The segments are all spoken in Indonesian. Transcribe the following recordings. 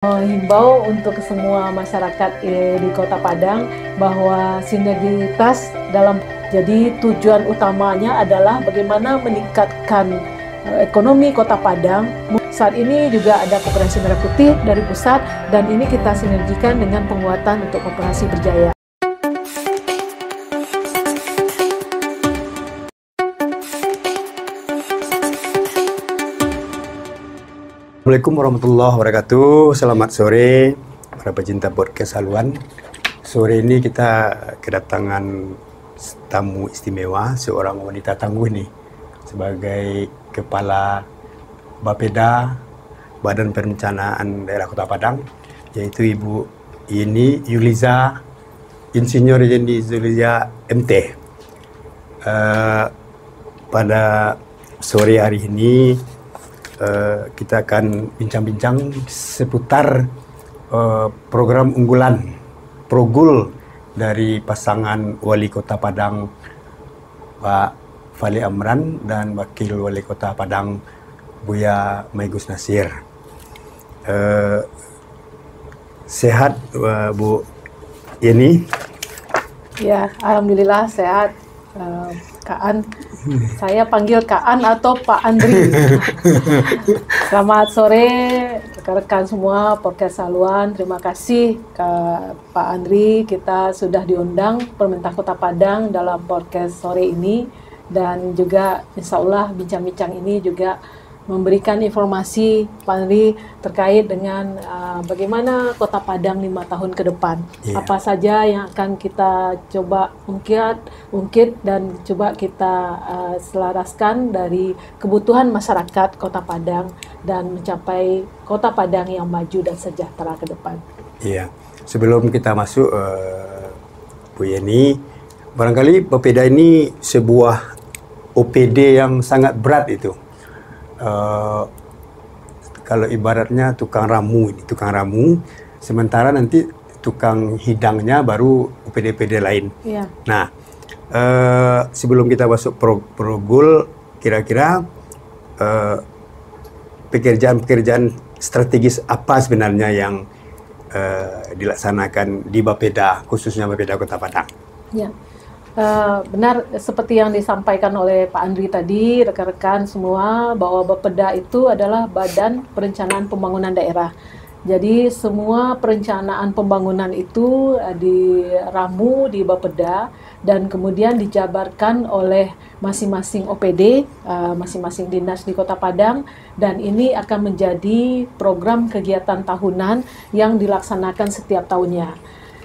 Himbau untuk semua masyarakat di Kota Padang bahwa sinergitas jadi tujuan utamanya adalah bagaimana meningkatkan ekonomi Kota Padang. Saat ini juga ada Koperasi Merah Putih dari pusat dan ini kita sinergikan dengan penguatan untuk Koperasi Berjaya. Assalamualaikum warahmatullahi wabarakatuh. Selamat sore para pecinta podcast haluan. Sore ini kita kedatangan tamu istimewa, seorang wanita tangguh nih sebagai Kepala Bapeda Badan Perencanaan Daerah Kota Padang, yaitu Ibu Yeni Yuliza, Insinyur Yeni Yuliza MT. Pada sore hari ini kita akan bincang-bincang seputar program unggulan Progul dari pasangan Wali Kota Padang Pak Fali Amran dan Wakil Wali Kota Padang Buya Maigus Nasir. Sehat Bu Yeni? Ya, alhamdulillah sehat. Kak An, saya panggil Kak An atau Pak Andri. Selamat sore rekan-rekan semua podcast haluan. Terima kasih ke Pak Andri, kita sudah diundang pemerintah Kota Padang dalam podcast sore ini, dan juga insya Allah bincang-bincang ini juga memberikan informasi Pak Andri terkait dengan bagaimana Kota Padang 5 tahun ke depan. Apa saja yang akan kita coba ungkit dan coba kita selaraskan dari kebutuhan masyarakat Kota Padang dan mencapai Kota Padang yang maju dan sejahtera ke depan. Iya, sebelum kita masuk Bu Yeni, barangkali Bapeda ini sebuah OPD yang sangat berat itu. Kalau ibaratnya tukang ramu, sementara nanti tukang hidangnya baru OPD-OPD lain. Iya. Nah, sebelum kita masuk Progul, kira-kira pekerjaan-pekerjaan strategis apa sebenarnya yang dilaksanakan di Bapeda, khususnya Bapeda Kota Padang? Ya. Benar seperti yang disampaikan oleh Pak Andri tadi, rekan-rekan semua, bahwa Bapeda itu adalah Badan Perencanaan Pembangunan Daerah. Jadi semua perencanaan pembangunan itu diramu di Bapeda dan kemudian dijabarkan oleh masing-masing OPD, masing-masing dinas di Kota Padang, dan ini akan menjadi program kegiatan tahunan yang dilaksanakan setiap tahunnya.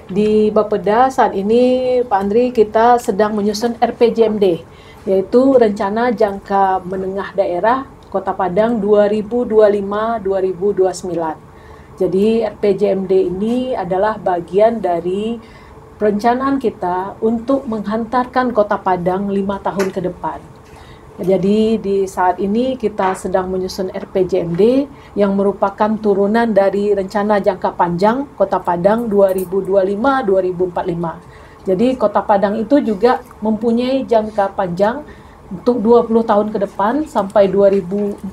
Di Bapeda saat ini, Pak Andri, kita sedang menyusun RPJMD, yaitu Rencana Jangka Menengah Daerah Kota Padang 2025-2029. Jadi RPJMD ini adalah bagian dari perencanaan kita untuk menghantarkan Kota Padang 5 tahun ke depan. Jadi di saat ini kita sedang menyusun RPJMD yang merupakan turunan dari rencana jangka panjang Kota Padang 2025-2045. Jadi Kota Padang itu juga mempunyai jangka panjang untuk 20 tahun ke depan sampai 2045,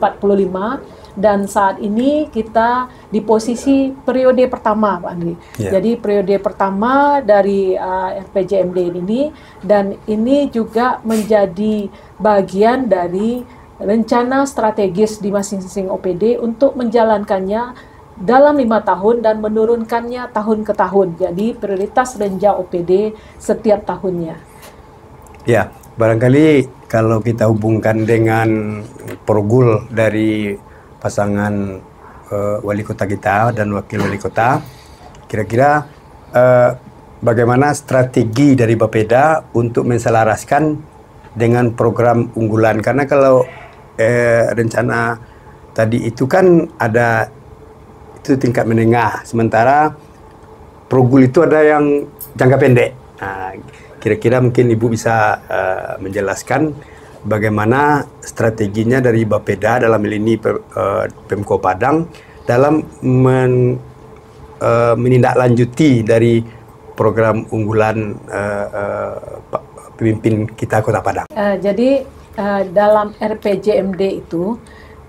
dan saat ini kita di posisi periode pertama, Pak Andri. Jadi periode pertama dari RPJMD ini, dan ini juga menjadi bagian dari rencana strategis di masing-masing OPD untuk menjalankannya dalam 5 tahun dan menurunkannya tahun ke tahun. Jadi prioritas renja OPD setiap tahunnya. Ya, barangkali kalau kita hubungkan dengan Progul dari pasangan wali kota kita dan wakil wali kota, kira-kira bagaimana strategi dari Bapeda untuk menselaraskan dengan program unggulan? Karena kalau rencana tadi itu kan ada itu tingkat menengah, sementara Progul itu ada yang jangka pendek. Nah, kira-kira mungkin Ibu bisa menjelaskan bagaimana strateginya dari Bapeda dalam hal ini Pemko Padang dalam menindaklanjuti dari program unggulan pemimpin kita Kota Padang. Jadi dalam RPJMD itu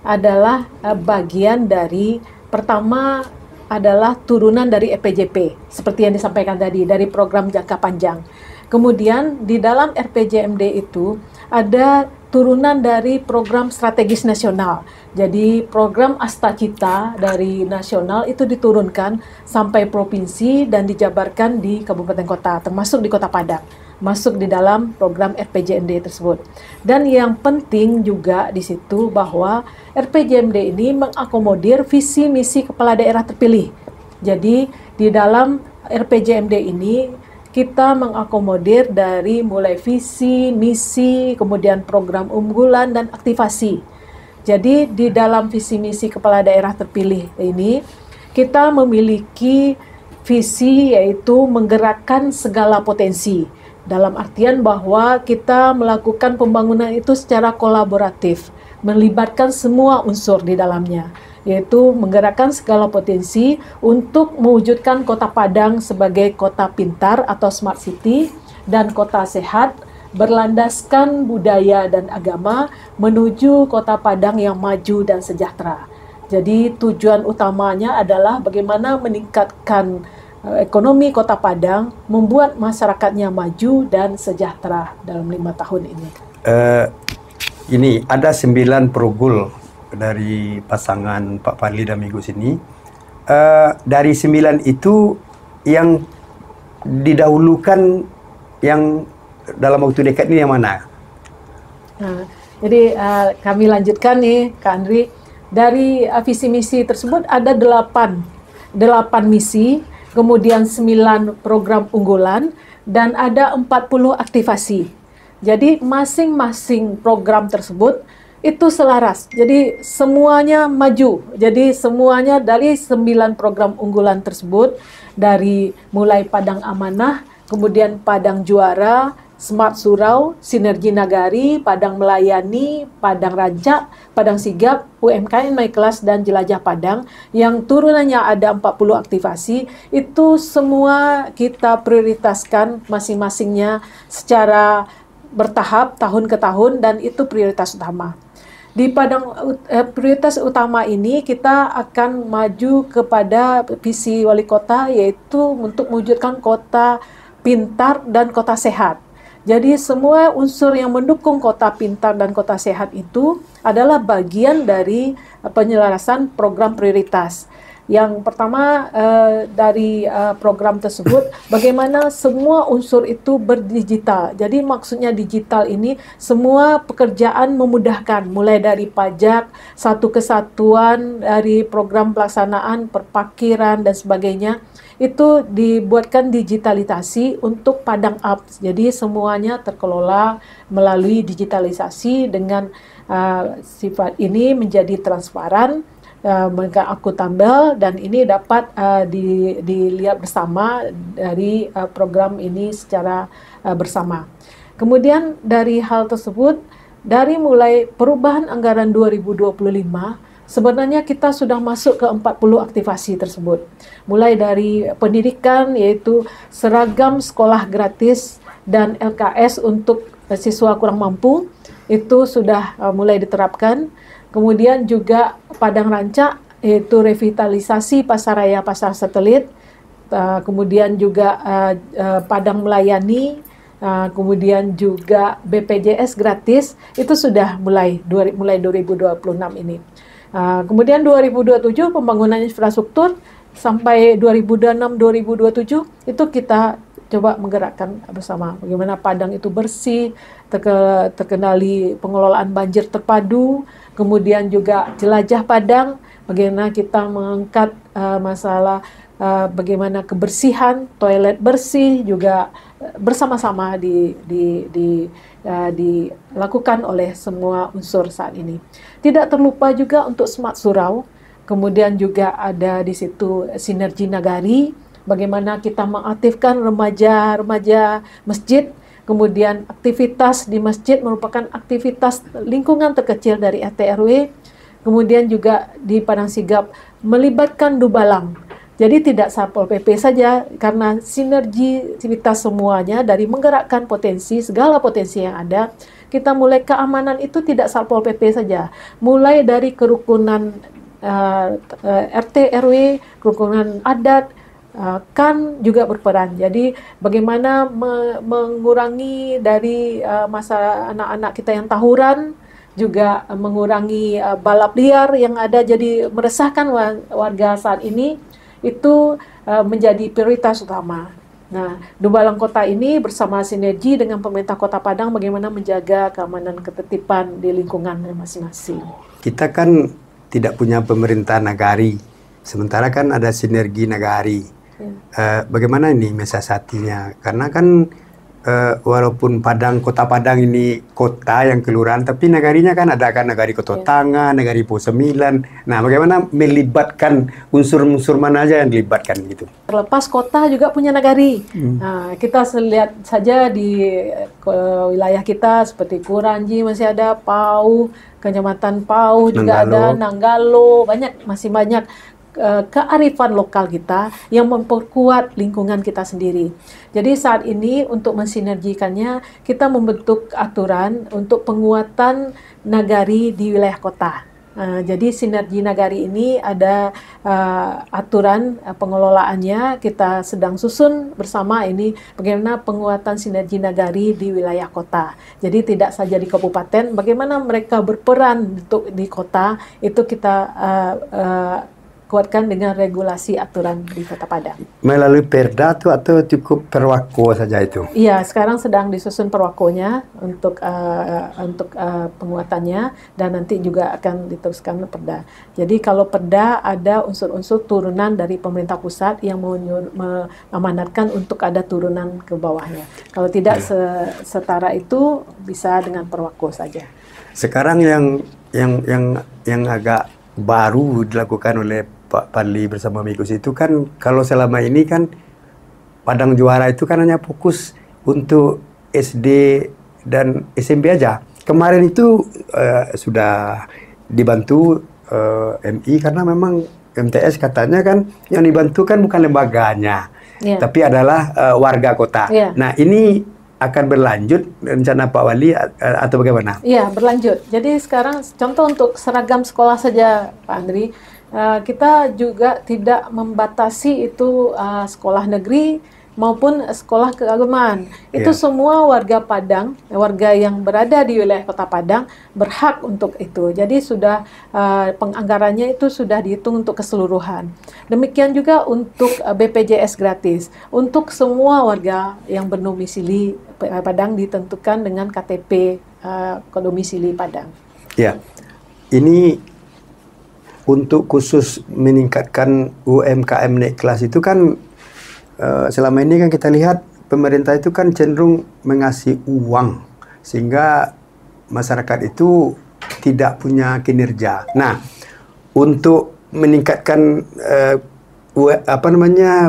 adalah bagian dari pertama adalah turunan dari RPJP, seperti yang disampaikan tadi, dari program jangka panjang. Kemudian di dalam RPJMD itu ada turunan dari program strategis nasional. Jadi program Astacita dari nasional itu diturunkan sampai provinsi dan dijabarkan di kabupaten kota, termasuk di Kota Padang, masuk di dalam program RPJMD tersebut. Dan yang penting juga di situ bahwa RPJMD ini mengakomodir visi misi kepala daerah terpilih. Jadi di dalam RPJMD ini kita mengakomodir dari mulai visi, misi, kemudian program unggulan dan aktivasi. Jadi di dalam visi misi kepala daerah terpilih ini kita memiliki visi yaitu menggerakkan segala potensi. Dalam artian bahwa kita melakukan pembangunan itu secara kolaboratif, melibatkan semua unsur di dalamnya, yaitu menggerakkan segala potensi untuk mewujudkan Kota Padang sebagai kota pintar atau smart city dan kota sehat berlandaskan budaya dan agama menuju Kota Padang yang maju dan sejahtera. Jadi tujuan utamanya adalah bagaimana meningkatkan ekonomi Kota Padang, membuat masyarakatnya maju dan sejahtera dalam 5 tahun ini. Ini ada 9 perugul dari pasangan Pak Fadli dan Migus ini. Dari 9 itu yang didahulukan yang dalam waktu dekat ini yang mana? Nah, jadi kami lanjutkan nih Kak Andri. Dari visi misi tersebut ada 8 misi, kemudian 9 program unggulan dan ada 40 aktivasi. Jadi masing-masing program tersebut itu selaras. Jadi semuanya maju. Jadi semuanya dari 9 program unggulan tersebut, dari mulai Padang Amanah, kemudian Padang Juara, Smart Surau, Sinergi Nagari, Padang Melayani, Padang Rancak, Padang Sigap, UMKM My Class, dan Jelajah Padang, yang turunannya ada 40 aktivasi, itu semua kita prioritaskan masing-masingnya secara bertahap tahun ke tahun, dan itu prioritas utama. Di prioritas utama ini kita akan maju kepada visi wali kota, yaitu untuk mewujudkan kota pintar dan kota sehat. Jadi semua unsur yang mendukung kota pintar dan kota sehat itu adalah bagian dari penyelarasan program prioritas. Yang pertama dari program tersebut, bagaimana semua unsur itu berdigital. Jadi maksudnya digital ini semua pekerjaan memudahkan, mulai dari pajak, satu kesatuan, dari program pelaksanaan, perparkiran dan sebagainya. Itu dibuatkan digitalisasi untuk Padang Apps. Jadi semuanya terkelola melalui digitalisasi dengan sifat ini menjadi transparan, akuntabel, dan ini dapat dilihat bersama dari program ini secara bersama. Kemudian dari hal tersebut, dari mulai perubahan anggaran 2025, sebenarnya kita sudah masuk ke 40 aktivasi tersebut. Mulai dari pendidikan, yaitu seragam sekolah gratis dan LKS untuk siswa kurang mampu, itu sudah mulai diterapkan. Kemudian juga Padang Rancak, yaitu revitalisasi pasaraya pasar satelit. Kemudian juga Padang Melayani, kemudian juga BPJS gratis, itu sudah mulai 2026 ini. Kemudian 2027 pembangunan infrastruktur sampai 2026-2027 itu kita coba menggerakkan bersama bagaimana Padang itu bersih, terkendali pengelolaan banjir terpadu, kemudian juga jelajah Padang, bagaimana kita mengangkat masalah bagaimana kebersihan, toilet bersih juga bersama-sama dilakukan oleh semua unsur saat ini. Tidak terlupa juga untuk Smart Surau, kemudian juga ada di situ Sinergi Nagari, bagaimana kita mengaktifkan remaja-remaja masjid, kemudian aktivitas di masjid merupakan aktivitas lingkungan terkecil dari RT RW, kemudian juga di Padang Sigap melibatkan Dubalang. Jadi tidak Satpol PP saja, karena sinergi aktivitas semuanya dari menggerakkan potensi, segala potensi yang ada. Kita mulai keamanan itu tidak Satpol PP saja, mulai dari kerukunan RT, RW, kerukunan adat, kan juga berperan. Jadi bagaimana mengurangi dari masa anak-anak kita yang tawuran, juga mengurangi balap liar yang ada jadi meresahkan warga saat ini, itu menjadi prioritas utama. Nah, Dubalang Kota ini bersama sinergi dengan pemerintah Kota Padang bagaimana menjaga keamanan ketertiban di lingkungan masing-masing. Kita kan tidak punya pemerintah nagari, sementara kan ada sinergi nagari. Bagaimana ini mensiasatinya? Karena kan walaupun Kota Padang ini kota yang kelurahan, tapi nagarinya kan ada kan nagari Kototanga, nagari Po 9. Nah, bagaimana melibatkan unsur-unsur mana aja yang dilibatkan gitu? Terlepas kota juga punya nagari. Nah, kita lihat saja di wilayah kita seperti Kuranji masih ada, Pau, Kecamatan Pau juga ada, Nanggalo, masih banyak kearifan lokal kita yang memperkuat lingkungan kita sendiri. Jadi saat ini untuk mensinergikannya, kita membentuk aturan untuk penguatan nagari di wilayah kota. Jadi sinergi nagari ini ada aturan pengelolaannya, kita sedang susun bersama ini bagaimana penguatan sinergi nagari di wilayah kota. Jadi tidak saja di kabupaten, bagaimana mereka berperan untuk di kota, itu kita kuatkan dengan regulasi aturan di Kota Padang. Melalui Perda tuh atau cukup perwako saja itu? Iya, sekarang sedang disusun perwakonya untuk penguatannya, dan nanti juga akan diteruskan Perda. Jadi kalau Perda ada unsur-unsur turunan dari pemerintah pusat yang mengamanatkan untuk ada turunan ke bawahnya. Kalau tidak setara itu bisa dengan perwako saja. Sekarang yang agak baru dilakukan oleh Pak Padli bersama Mikus itu kan, kalau selama ini kan Padang Juara itu kan hanya fokus untuk SD dan SMP aja. Kemarin itu sudah dibantu MI karena memang MTS katanya kan yang dibantu kan bukan lembaganya, tapi adalah warga kota. Nah, ini akan berlanjut rencana Pak Wali atau bagaimana? Iya, berlanjut. Jadi sekarang contoh untuk seragam sekolah saja, Pak Andri, kita juga tidak membatasi itu sekolah negeri maupun sekolah keagamaan. Itu semua warga Padang, warga yang berada di wilayah Kota Padang berhak untuk itu. Jadi sudah penganggarannya itu sudah dihitung untuk keseluruhan. Demikian juga untuk BPJS gratis. Untuk semua warga yang berdomisili Padang ditentukan dengan KTP domisili Padang. Ya, ini untuk khusus meningkatkan UMKM naik kelas itu kan selama ini kan kita lihat pemerintah itu kan cenderung mengasih uang sehingga masyarakat itu tidak punya kinerja. Nah, untuk meningkatkan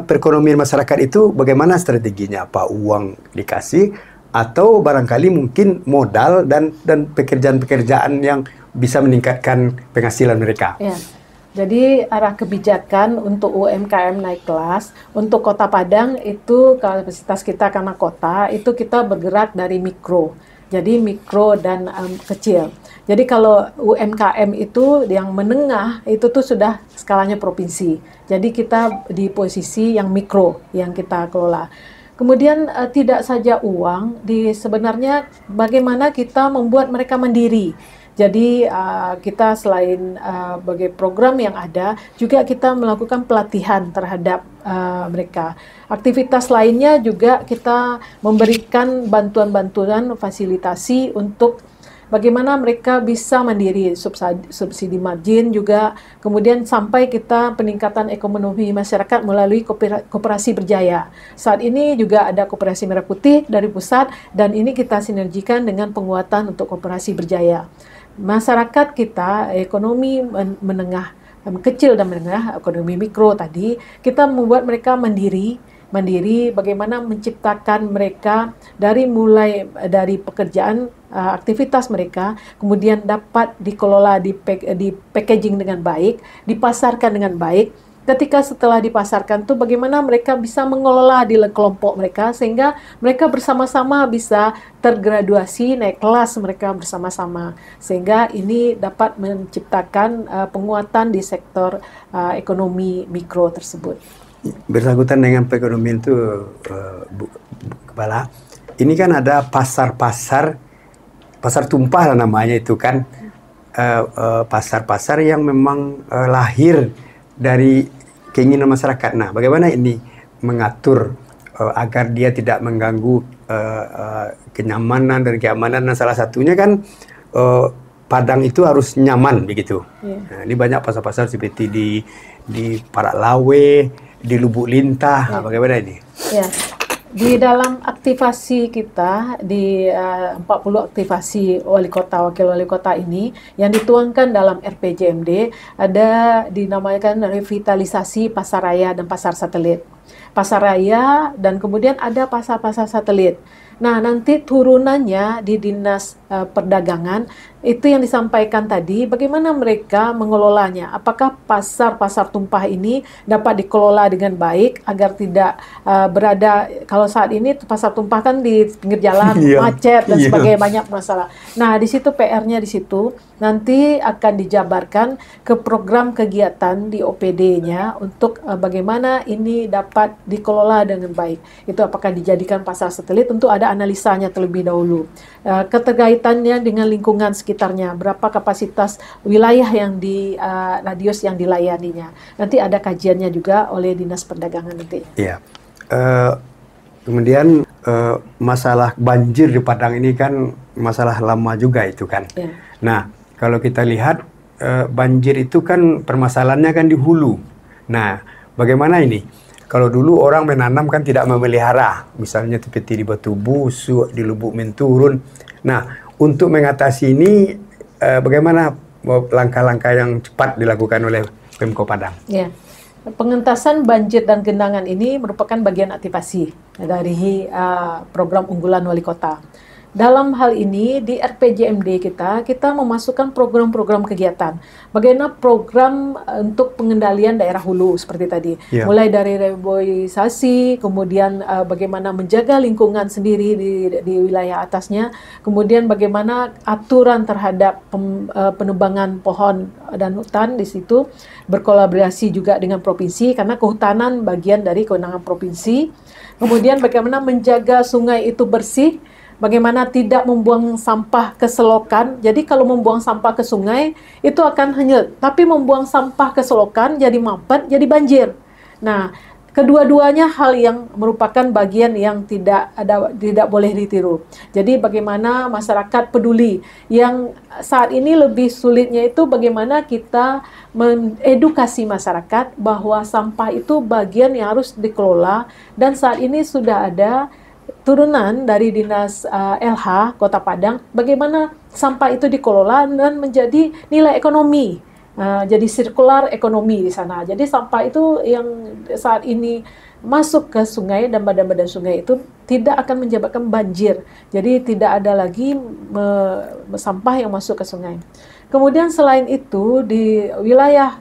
perekonomian masyarakat itu bagaimana strateginya? Apa uang dikasih atau barangkali mungkin modal dan pekerjaan-pekerjaan yang bisa meningkatkan penghasilan mereka? Ya. Jadi arah kebijakan untuk UMKM naik kelas untuk Kota Padang itu kapasitas kita karena kota itu kita bergerak dari mikro. Jadi mikro dan kecil. Jadi kalau UMKM itu yang menengah itu tuh sudah skalanya provinsi. Jadi kita di posisi yang mikro yang kita kelola. Kemudian tidak saja uang, sebenarnya bagaimana kita membuat mereka mandiri. Jadi kita selain sebagai program yang ada, juga kita melakukan pelatihan terhadap mereka. Aktivitas lainnya juga kita memberikan bantuan-bantuan fasilitasi untuk bagaimana mereka bisa mandiri, subsidi margin juga, kemudian sampai kita peningkatan ekonomi masyarakat melalui koperasi berjaya. Saat ini juga ada koperasi merah putih dari pusat, dan ini kita sinergikan dengan penguatan untuk koperasi berjaya. Masyarakat kita, ekonomi menengah, kecil dan menengah, ekonomi mikro tadi, kita membuat mereka mandiri, bagaimana menciptakan mereka mulai dari pekerjaan, aktivitas mereka, kemudian dapat dikelola, di packaging dengan baik, dipasarkan dengan baik, ketika setelah dipasarkan tuh bagaimana mereka bisa mengelola di kelompok mereka sehingga mereka bersama-sama bisa tergraduasi naik kelas mereka bersama-sama, sehingga ini dapat menciptakan penguatan di sektor ekonomi mikro tersebut. Bersangkutan dengan perekonomian itu, Bu Kepala, ini kan ada pasar-pasar, pasar tumpah lah namanya itu kan, pasar-pasar yang memang lahir dari keinginan masyarakat. Nah, bagaimana ini mengatur agar dia tidak mengganggu kenyamanan dan keamanan? Nah, salah satunya kan Padang itu harus nyaman begitu. Nah, ini banyak pasar-pasar seperti di Parak Lawe, di Lubuk Lintah. Nah, bagaimana ini? Ya. Di dalam aktivasi kita, di 40 aktivasi wali kota, wakil wali kota ini, yang dituangkan dalam RPJMD, ada dinamakan revitalisasi pasar raya dan pasar satelit. Pasar raya dan kemudian ada pasar-pasar satelit. Nah, nanti turunannya di Dinas Perdagangan, itu yang disampaikan tadi, bagaimana mereka mengelolanya. Apakah pasar-pasar tumpah ini dapat dikelola dengan baik agar tidak berada, kalau saat ini pasar tumpah kan di pinggir jalan, macet dan sebagainya, banyak masalah. Nah, di situ PR-nya di situ, nanti akan dijabarkan ke program kegiatan di OPD-nya untuk bagaimana ini dapat dikelola dengan baik. Itu apakah dijadikan pasar satelit, tentu ada analisanya terlebih dahulu. Keterkaitannya dengan lingkungan sekitarnya, berapa kapasitas wilayah yang di radius yang dilayaninya. Nanti ada kajiannya juga oleh Dinas Perdagangan nanti. Iya. Kemudian masalah banjir di Padang ini kan masalah lama juga itu kan. Ya. Nah, kalau kita lihat banjir itu kan permasalahannya kan di hulu. Nah, bagaimana ini? Kalau dulu orang menanam kan tidak memelihara, misalnya seperti di Batu Busuk, di Lubuk Menturun. Nah, untuk mengatasi ini bagaimana langkah-langkah yang cepat dilakukan oleh Pemko Padang? Ya. Pengentasan banjir dan genangan ini merupakan bagian aktivasi dari program unggulan wali kota. Dalam hal ini di RPJMD kita memasukkan program-program kegiatan. Bagaimana program untuk pengendalian daerah hulu seperti tadi. Yeah. Mulai dari reboisasi, kemudian bagaimana menjaga lingkungan sendiri di wilayah atasnya, kemudian bagaimana aturan terhadap penebangan pohon dan hutan di situ, berkolaborasi juga dengan provinsi karena kehutanan bagian dari kewenangan provinsi. Kemudian bagaimana menjaga sungai itu bersih, bagaimana tidak membuang sampah ke selokan. Jadi kalau membuang sampah ke sungai itu akan hanyut, tapi membuang sampah ke selokan jadi mampet, jadi banjir. Nah, kedua-duanya hal yang merupakan bagian yang tidak boleh ditiru. Jadi bagaimana masyarakat peduli. Yang saat ini lebih sulitnya itu bagaimana kita mengedukasi masyarakat bahwa sampah itu bagian yang harus dikelola, dan saat ini sudah ada turunan dari Dinas LH Kota Padang, bagaimana sampah itu dikelola dan menjadi nilai ekonomi, jadi sirkular ekonomi di sana. Jadi sampah itu yang saat ini masuk ke sungai dan badan-badan sungai itu tidak akan menyebabkan banjir. Jadi tidak ada lagi sampah yang masuk ke sungai. Kemudian selain itu di wilayah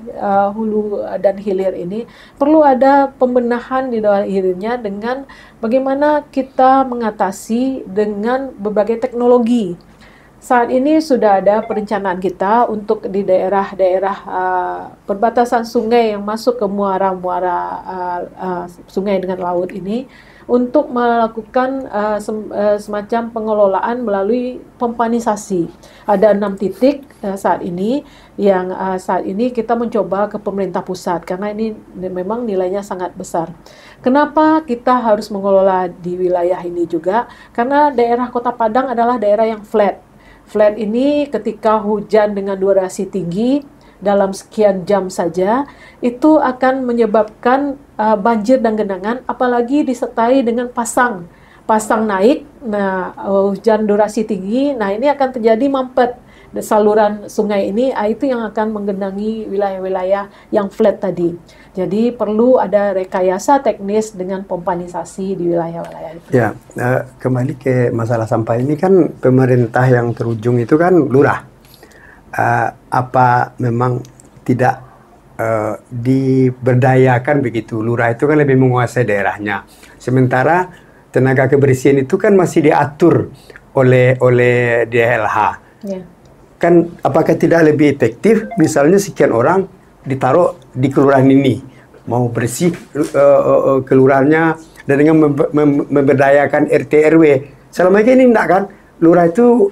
hulu dan hilir ini perlu ada pembenahan di dalam hilirnya dengan bagaimana kita mengatasi dengan berbagai teknologi. Saat ini sudah ada perencanaan kita untuk di daerah-daerah perbatasan sungai yang masuk ke muara-muara sungai dengan laut ini, untuk melakukan semacam pengelolaan melalui pompanisasi. Ada 6 titik saat ini yang saat ini kita mencoba ke pemerintah pusat karena ini memang nilainya sangat besar. Kenapa kita harus mengelola di wilayah ini juga? Karena daerah Kota Padang adalah daerah yang flat. Flat ini ketika hujan dengan durasi tinggi dalam sekian jam saja itu akan menyebabkan banjir dan genangan, apalagi disertai dengan pasang naik. Nah, hujan durasi tinggi, nah ini akan terjadi mampet saluran sungai ini, itu yang akan menggenangi wilayah-wilayah yang flat tadi. Jadi perlu ada rekayasa teknis dengan pompanisasi di wilayah-wilayah itu. Ya, kembali ke masalah sampah ini kan pemerintah yang terujung itu kan lurah. Apa memang tidak diberdayakan begitu. Lurah itu kan lebih menguasai daerahnya. Sementara tenaga kebersihan itu kan masih diatur oleh DLH. Ya. Kan apakah tidak lebih efektif misalnya sekian orang ditaruh di kelurahan ini, mau bersih kelurahannya dan dengan memberdayakan RT RW. Selama ini enggak kan, lurah itu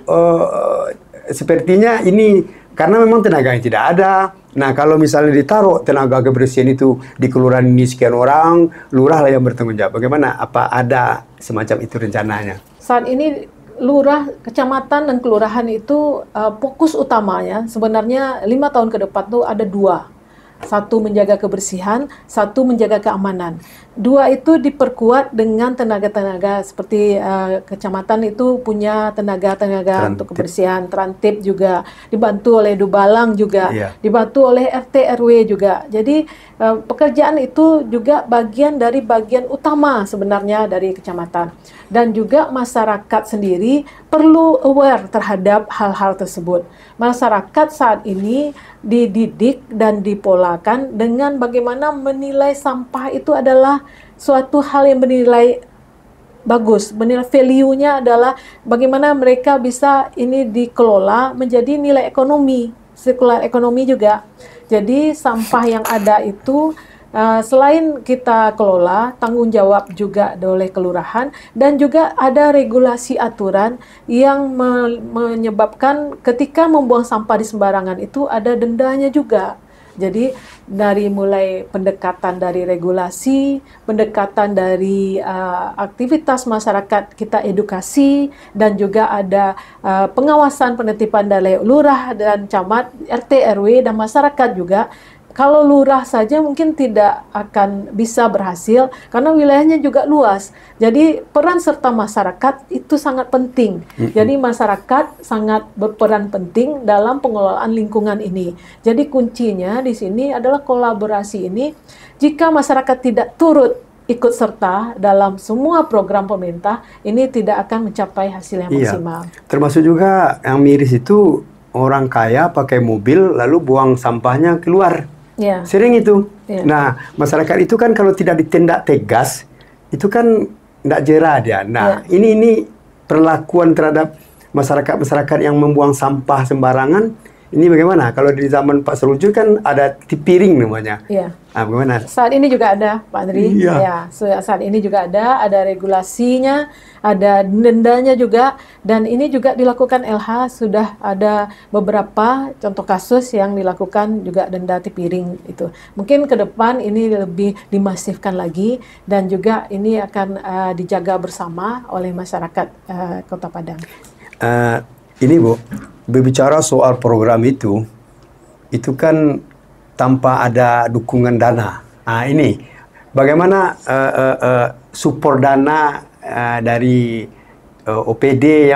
sepertinya ini karena memang tenaganya tidak ada. Nah, kalau misalnya ditaruh tenaga kebersihan itu di kelurahan ini sekian orang, lurah lah yang bertanggung jawab. Bagaimana? Apa ada semacam itu rencananya? Saat ini lurah, kecamatan dan kelurahan itu fokus utamanya sebenarnya 5 tahun ke depan tuh ada 2. Satu menjaga kebersihan, satu menjaga keamanan. 2 itu diperkuat dengan tenaga-tenaga seperti kecamatan itu punya tenaga-tenaga untuk kebersihan, Trantip juga dibantu oleh Dubalang juga, dibantu oleh RT RW juga. Jadi pekerjaan itu juga bagian utama sebenarnya dari kecamatan. Dan juga masyarakat sendiri perlu aware terhadap hal-hal tersebut. Masyarakat saat ini dididik dan dipolakan dengan bagaimana menilai sampah itu adalah suatu hal yang bernilai bagus. Menilai value-nya adalah bagaimana mereka bisa ini dikelola menjadi nilai ekonomi, sirkular ekonomi juga. Jadi sampah yang ada itu selain kita kelola, tanggung jawab juga oleh kelurahan dan juga ada regulasi aturan yang menyebabkan ketika membuang sampah di sembarangan itu ada dendanya juga. Jadi dari mulai pendekatan dari regulasi, pendekatan dari aktivitas masyarakat kita edukasi dan juga ada pengawasan penertiban dari lurah dan camat, RT RW dan masyarakat juga. Kalau lurah saja mungkin tidak akan bisa berhasil karena wilayahnya juga luas. Jadi peran serta masyarakat itu sangat penting. Jadi masyarakat sangat berperan penting dalam pengelolaan lingkungan ini. Jadi kuncinya di sini adalah kolaborasi ini. Jika masyarakat tidak turut ikut serta dalam semua program pemerintah, ini tidak akan mencapai hasil yang maksimal. Termasuk juga yang miris itu orang kaya pakai mobil lalu buang sampahnya keluar. Sering itu. Nah, masyarakat itu kan kalau tidak ditindak tegas, itu kan tidak jerah dia. Nah, ini perlakuan terhadap masyarakat yang membuang sampah sembarangan. Ini bagaimana? Kalau di zaman Pak Seruju kan ada tipiring namanya. Nah, bagaimana? Saat ini juga ada, Pak Andri. Saat ini juga ada regulasinya, ada dendanya juga, dan ini juga dilakukan LH. Sudah ada beberapa contoh kasus yang dilakukan juga denda tipiring itu. Mungkin ke depan ini lebih dimasifkan lagi, dan juga ini akan dijaga bersama oleh masyarakat Kota Padang. Ini Bu, berbicara soal program itu kan tanpa ada dukungan dana. Nah, ini bagaimana support dana dari OPD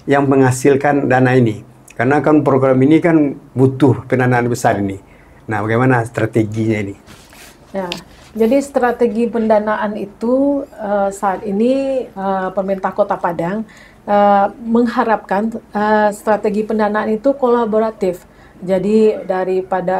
yang menghasilkan dana ini? Karena kan program ini kan butuh pendanaan besar ini. Nah, bagaimana strateginya ini? Ya, jadi strategi pendanaan itu saat ini pemerintah Kota Padang mengharapkan strategi pendanaan itu kolaboratif. Jadi daripada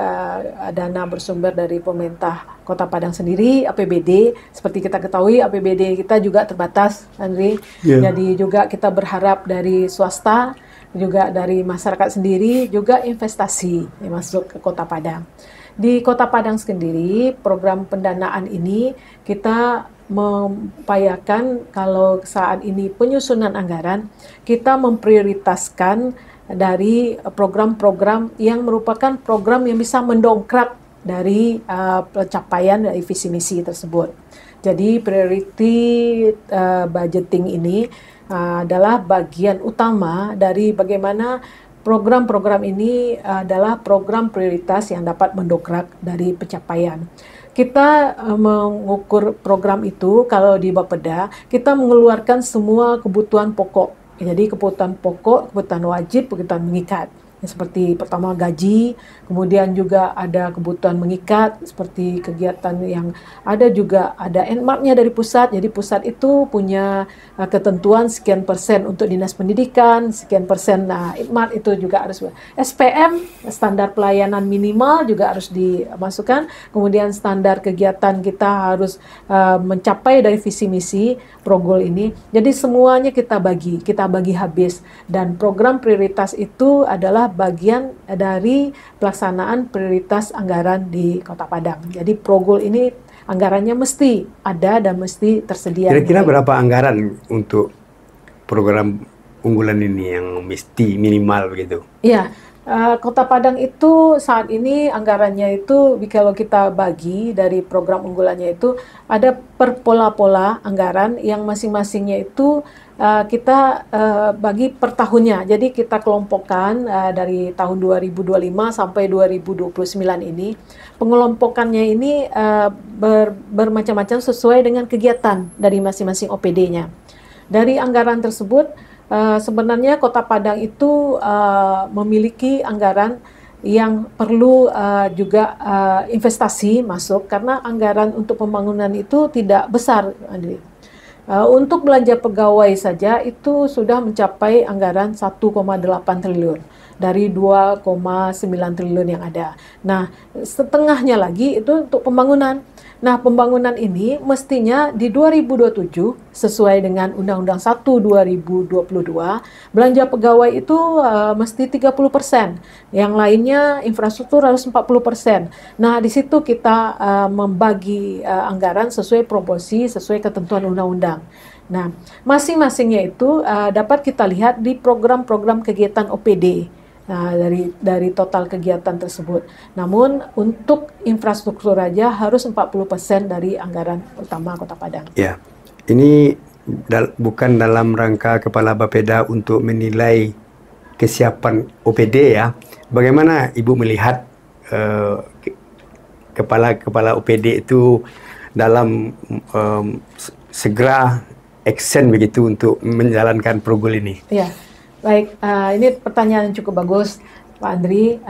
dana bersumber dari pemerintah Kota Padang sendiri, APBD, seperti kita ketahui APBD kita juga terbatas, Andri. Jadi juga kita berharap dari swasta, juga dari masyarakat sendiri, juga investasi yang masuk ke Kota Padang. Di Kota Padang sendiri, program pendanaan ini kita mengupayakan kalau saat ini penyusunan anggaran, kita memprioritaskan dari program-program yang merupakan program yang bisa mendongkrak dari pencapaian dari visi misi tersebut. Jadi priority budgeting ini adalah bagian utama dari bagaimana program-program ini adalah program prioritas yang dapat mendongkrak dari pencapaian. Kita mengukur program itu kalau di Bapeda, kita mengeluarkan semua kebutuhan pokok. Jadi kebutuhan pokok, kebutuhan wajib, kebutuhan mengikat. seperti pertama gaji, kemudian juga ada kebutuhan mengikat seperti kegiatan yang ada, juga ada Enmark-nya dari pusat. Jadi pusat itu punya ketentuan sekian persen untuk dinas pendidikan, sekian persen. Nah, Enmark itu juga harus SPM, standar pelayanan minimal juga harus dimasukkan. Kemudian standar kegiatan kita harus mencapai dari visi misi Progul ini. Jadi semuanya kita bagi habis, dan program prioritas itu adalah bagian dari pelaksanaan prioritas anggaran di Kota Padang. Jadi Progul ini anggarannya mesti ada dan mesti tersedia. Kira-kira berapa anggaran untuk program unggulan ini yang mesti minimal begitu? Iya, Kota Padang itu saat ini anggarannya itu kalau kita bagi dari program unggulannya itu ada per pola-pola anggaran yang masing-masingnya itu kita bagi per tahunnya. Jadi kita kelompokkan dari tahun 2025 sampai 2029 ini. Pengelompokannya ini bermacam-macam sesuai dengan kegiatan dari masing-masing OPD-nya. Dari anggaran tersebut sebenarnya Kota Padang itu memiliki anggaran yang perlu juga investasi masuk, karena anggaran untuk pembangunan itu tidak besar, Andri. Untuk belanja pegawai saja itu sudah mencapai anggaran 1,8 triliun dari 2,9 triliun yang ada. Nah, setengahnya lagi itu untuk pembangunan. Nah, pembangunan ini mestinya di 2027 sesuai dengan Undang-Undang 1 2022, belanja pegawai itu mesti 30%. Yang lainnya infrastruktur harus 40%. Nah, di situ kita membagi anggaran sesuai proporsi, sesuai ketentuan undang-undang. Nah, masing-masingnya itu dapat kita lihat di program-program kegiatan OPD. Nah, dari total kegiatan tersebut. Namun untuk infrastruktur aja harus 40% dari anggaran utama Kota Padang. Ya, ini bukan dalam rangka Kepala Bapeda untuk menilai kesiapan OPD ya. Bagaimana Ibu melihat kepala OPD itu dalam segera action begitu untuk menjalankan Progul ini? Ya. Baik, ini pertanyaan yang cukup bagus, Pak Andri.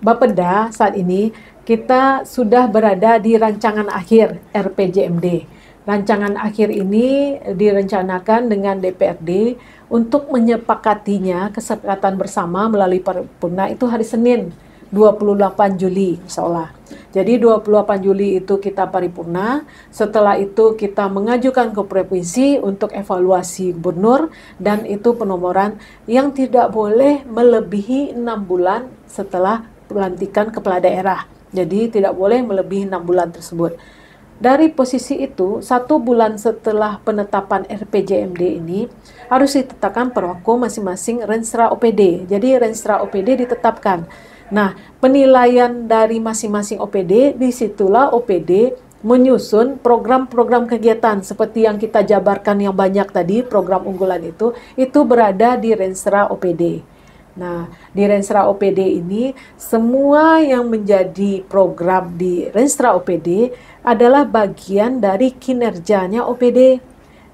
Bapeda saat ini kita sudah berada di rancangan akhir RPJMD. Rancangan akhir ini direncanakan dengan DPRD untuk menyepakatinya kesepakatan bersama melalui paripurna itu hari Senin 28 Juli, insyaallah. Jadi 28 Juli itu kita paripurna, setelah itu kita mengajukan ke provinsi untuk evaluasi gubernur, dan itu penomoran yang tidak boleh melebihi 6 bulan setelah pelantikan kepala daerah. Jadi tidak boleh melebihi 6 bulan tersebut. Dari posisi itu, 1 bulan setelah penetapan RPJMD ini harus ditetapkan perwako masing-masing Renstra OPD. Jadi Renstra OPD ditetapkan. Nah, penilaian dari masing-masing OPD, disitulah OPD menyusun program-program kegiatan seperti yang kita jabarkan yang banyak tadi, program unggulan itu berada di Renstra OPD. Nah, di Renstra OPD ini, semua yang menjadi program di Renstra OPD adalah bagian dari kinerjanya OPD.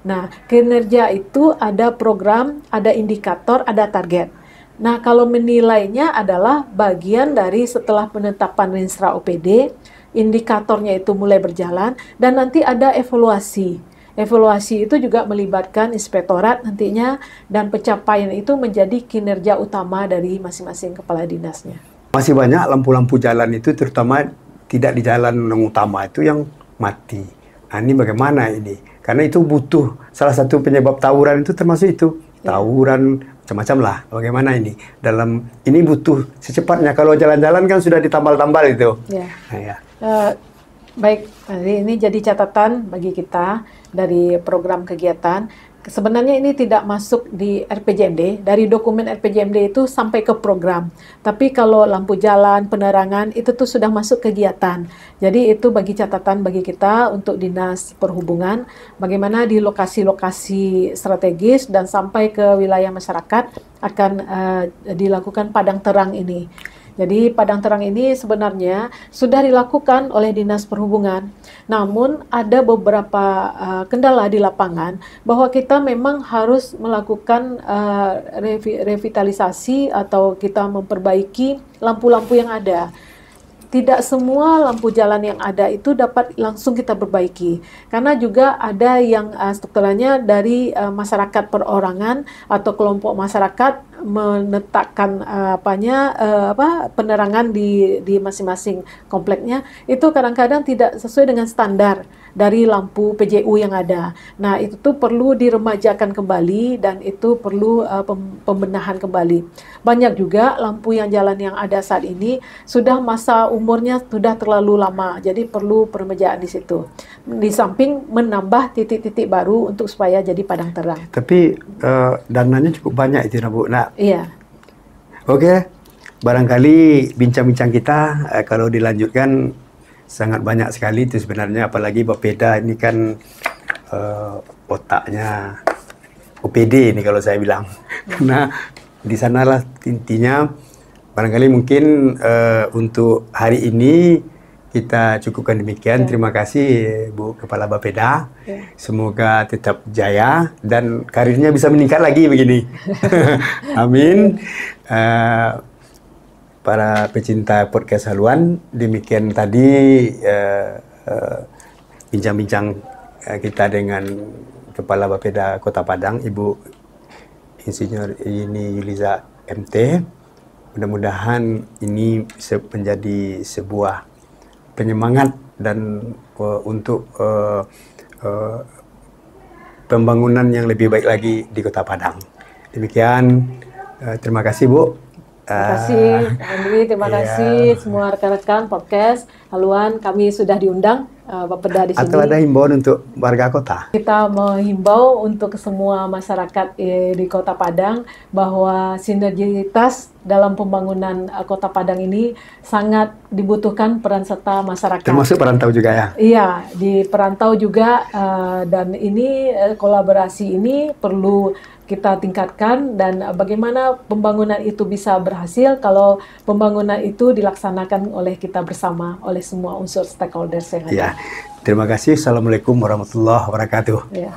Nah, kinerja itu ada program, ada indikator, ada target. Nah, kalau menilainya adalah bagian dari setelah penetapan Renstra OPD, indikatornya itu mulai berjalan, dan nanti ada evaluasi. Evaluasi itu juga melibatkan inspektorat nantinya, dan pencapaian itu menjadi kinerja utama dari masing-masing kepala dinasnya. Masih banyak lampu-lampu jalan itu, terutama tidak di jalan yang utama itu yang mati. Nah, ini bagaimana ini? Karena itu butuh, salah satu penyebab tawuran itu termasuk itu. Tawuran, macam-macam lah. Bagaimana ini? Ini butuh secepatnya. Kalau jalan-jalan kan sudah ditambal-tambal itu. Ya. Nah, ya. Baik, ini jadi catatan bagi kita dari program kegiatan. Sebenarnya ini tidak masuk di RPJMD, dari dokumen RPJMD itu sampai ke program. Tapi kalau lampu jalan, penerangan, itu tuh sudah masuk kegiatan. Jadi itu bagi catatan bagi kita untuk Dinas Perhubungan, bagaimana di lokasi-lokasi strategis dan sampai ke wilayah masyarakat akan dilakukan padang terang ini. Jadi padang terang ini sebenarnya sudah dilakukan oleh Dinas Perhubungan. Namun ada beberapa kendala di lapangan bahwa kita memang harus melakukan revitalisasi atau kita memperbaiki lampu-lampu yang ada. Tidak semua lampu jalan yang ada itu dapat langsung kita perbaiki, karena juga ada yang strukturalnya dari masyarakat perorangan atau kelompok masyarakat menetapkan penerangan di masing-masing kompleknya itu kadang-kadang tidak sesuai dengan standar dari lampu PJU yang ada. Nah, itu tuh perlu diremajakan kembali dan itu perlu pembenahan kembali. Banyak juga lampu yang jalan yang ada saat ini sudah masa umurnya sudah terlalu lama, jadi perlu peremajaan di situ. Di samping menambah titik-titik baru untuk supaya jadi padang terang. Tapi dananya cukup banyak itu, Bu. Nah, iya. Oke, barangkali bincang-bincang kita kalau dilanjutkan sangat banyak sekali itu sebenarnya, apalagi Bapeda ini kan otaknya OPD ini kalau saya bilang. Karena di sanalah intinya. Barangkali mungkin untuk hari ini kita cukupkan demikian. Terima kasih Bu Kepala Bapeda. Semoga tetap jaya dan karirnya bisa meningkat lagi begini. Amin. Para pecinta podcast haluan, demikian tadi bincang-bincang kita dengan Kepala Bapeda Kota Padang, Ibu Insinyur Yeni Yuliza MT. Mudah-mudahan ini menjadi sebuah penyemangat dan untuk pembangunan yang lebih baik lagi di Kota Padang. Demikian, terima kasih Bu. Terima kasih Andri, terima kasih semua rekan-rekan podcast haluan. Kami sudah diundang Bapeda di sini. Atau ada himbauan untuk warga kota? Kita menghimbau untuk semua masyarakat di Kota Padang bahwa sinergitas dalam pembangunan Kota Padang ini sangat dibutuhkan peran serta masyarakat. Termasuk perantau juga ya? Iya, di perantau juga dan ini kolaborasi ini perlu kita tingkatkan dan bagaimana pembangunan itu bisa berhasil kalau pembangunan itu dilaksanakan oleh kita bersama, oleh semua unsur stakeholders yang ada. Ya, terima kasih. Assalamualaikum warahmatullahi wabarakatuh. Ya.